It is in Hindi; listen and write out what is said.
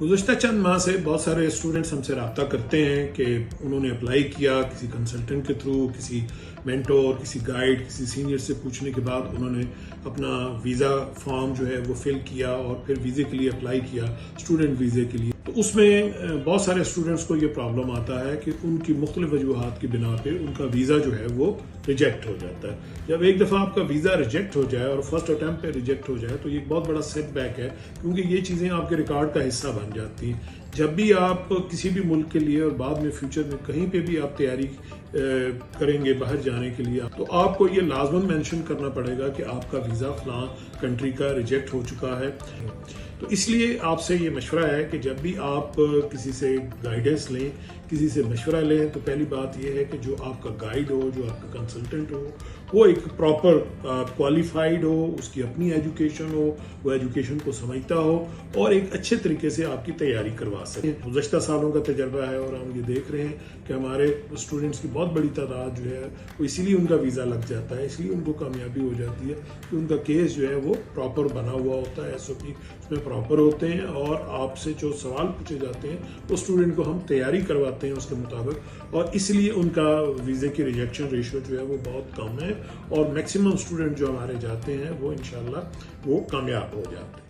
गुज़श्ता चंद माह से बहुत सारे स्टूडेंट्स हमसे रब्ता करते हैं कि उन्होंने अप्लाई किया किसी कंसल्टेंट के थ्रू, किसी मेंटोर, किसी गाइड, किसी सीनियर से पूछने के बाद उन्होंने अपना वीज़ा फॉर्म जो है वो फिल किया और फिर वीज़े के लिए अप्लाई किया, स्टूडेंट वीज़े के लिए। तो उसमें बहुत सारे स्टूडेंट्स को ये प्रॉब्लम आता है कि उनकी मुख्तलिफ वजूहात की बिना पे उनका वीज़ा जो है वो रिजेक्ट हो जाता है। जब एक दफ़ा आपका वीज़ा रिजेक्ट हो जाए और फर्स्ट अटैम्प्ट पे रिजेक्ट हो जाए तो ये एक बहुत बड़ा सेटबैक है, क्योंकि ये चीज़ें आपके रिकॉर्ड का हिस्सा बन जाती हैं। जब भी आप किसी भी मुल्क के लिए और बाद में फ्यूचर में कहीं पे भी आप तैयारी करेंगे बाहर जाने के लिए, तो आपको ये लाजमन मेंशन करना पड़ेगा कि आपका वीज़ा फलां कंट्री का रिजेक्ट हो चुका है। तो इसलिए आपसे ये मशवरा है कि जब भी आप किसी से गाइडेंस लें, किसी से मशवरा लें, तो पहली बात यह है कि जो आपका गाइड हो, जो आपका कंसल्टेंट हो, वो एक प्रॉपर क्वालिफाइड हो, उसकी अपनी एजुकेशन हो, वो एजुकेशन को समझता हो और एक अच्छे तरीके से आपकी तैयारी करवा सके। गुज़श्ता सालों का तजर्बा है और हम ये देख रहे हैं कि हमारे स्टूडेंट्स की बहुत बड़ी तादाद जो है वो इसीलिए उनका वीज़ा लग जाता है, इसलिए उनको कामयाबी हो जाती है कि उनका केस जो है वो प्रॉपर बना हुआ होता है, SOP उसमें प्रॉपर होते हैं और आपसे जो सवाल पूछे जाते हैं वो स्टूडेंट को हम तैयारी करवाते हैं उसके मुताबिक, और इसलिए उनका वीज़े की रिजेक्शन रेशियो जो है वो बहुत कम है और मैक्सिमम स्टूडेंट जो हमारे जाते हैं वो इंशाल्लाह वो कामयाब हो जाते हैं।